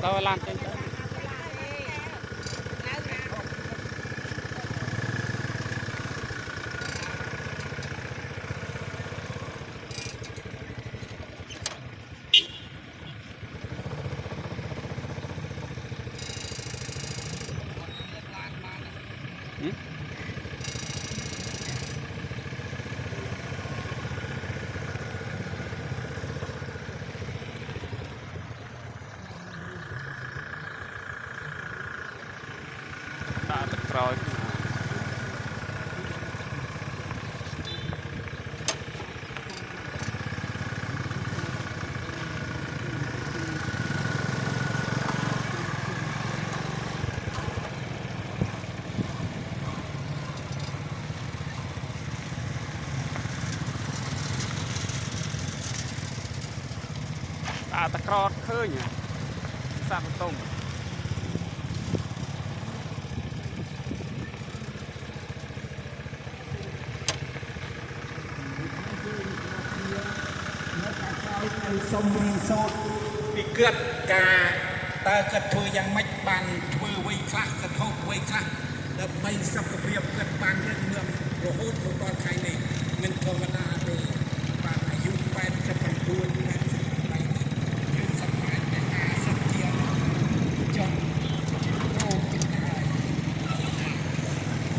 tao làm trên đó đã được rồi đã được rồi khơi nhỉ sao mà tôm sông sốt bị cướp cả ta cất thôiยังไม่บานធ្វើไว้ខ្លះកធោไว้ខ្លះដើម្បីសុខភាពគិតបានរឹងមាំរហូតដល់ថ្ងៃនេះមិនធម្មតាទេបានអាយុ89 យើងសម្រាប់តែ50ជាងចុះអូចិត្តហើយ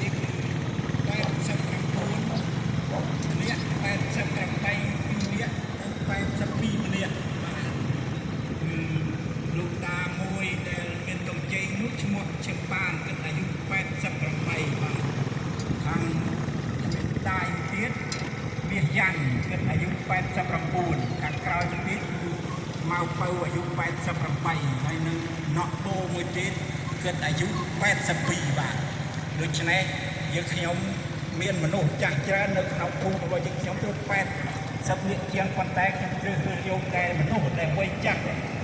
នេះគឺ89នេះ88នេះ82ម្នាក់បាទគឺលោកតាមួយដែលមានកំជ័យនោះឈ្មោះឈឹមបានគិតអាយុ88បាទខាងមានតាយទៀតមាសយ៉ាន់គិតអាយុ89ខាងក្រោយទៀតគឺម៉ៅពៅអាយុ88ហើយនឹងណក់ពោមួយទៀតគិតអាយុ82បាទដូច្នេះយើងខ្ញុំមានមនុស្សចាស់ច្រើននៅក្នុងភូមិរបស់យើងខ្ញុំទៅ80នាក់ជាងប៉ុន្តែខ្ញុំជ្រើសរើសយកតែមនុស្សដែលវ័យចាស់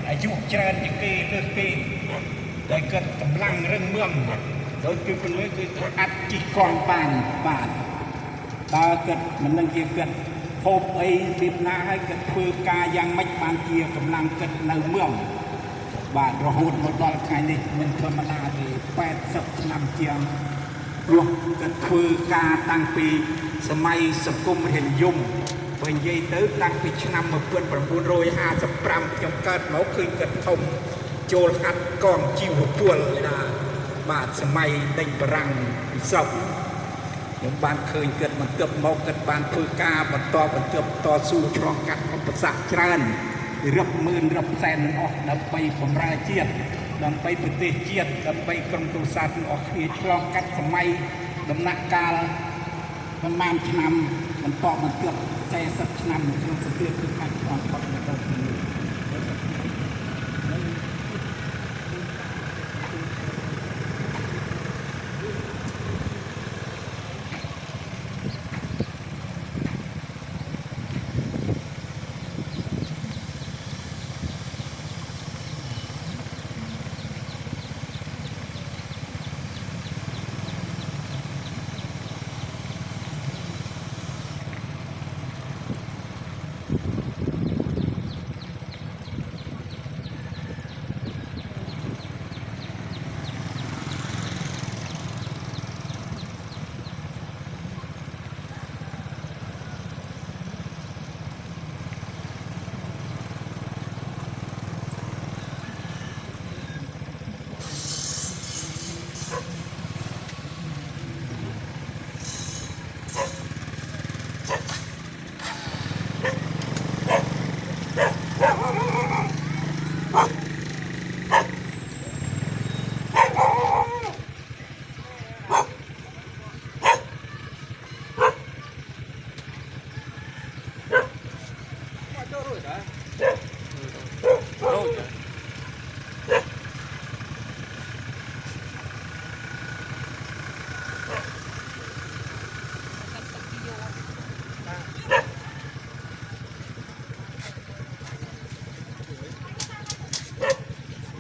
អាយុច្រើនជាងគេលើសគេដែលគាត់កម្លាំងរឹងមាំដោយគឺពលិគឺអាចជិះកង់បានបាទបើគាត់មិននឹងជាគាត់ហូបអីពីណាឲ្យគាត់ធ្វើការយ៉ាងម៉េចបានជាកម្លាំងគាត់នៅមាំបាទរហូតមកដល់ថ្ងៃនេះមិនធម្មតាទេ80ឆ្នាំជាងព្រោះគាត់ធ្វើការតាំងពីសម័យសង្គមរាជនិយមបើនិយាយទៅតាំងពីឆ្នាំ1955ខ្ញុំកើតមកឃើញគាត់ធំចូលហាត់កងជីវពលណាបាទសម័យដេញបារាំងពិសោធន៍ខ្ញុំបានឃើញគាត់បន្ទាប់មកគាត់បានធ្វើការបន្តតស៊ូឆ្លងកាត់ឧបសគ្គច្រើនរាប់ម៉ឺនរាប់សែននឹងអស់ដើម្បីបម្រើជាតិដើម្បីប្រទេសជាតិដើម្បីក្រុមគ្រួសារទាំងអស់គ្នាឆ្លងកាត់សម័យដំណាក់កាលប្រហែលឆ្នាំបន្ត40ឆ្នាំក្នុងសង្គ្រាមគឺខាងឆ្លងបាត់ទៅទី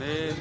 lên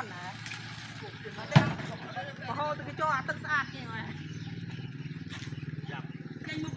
อนนะพอโหตัวก็จ่อตึกสะอาดจริงเลย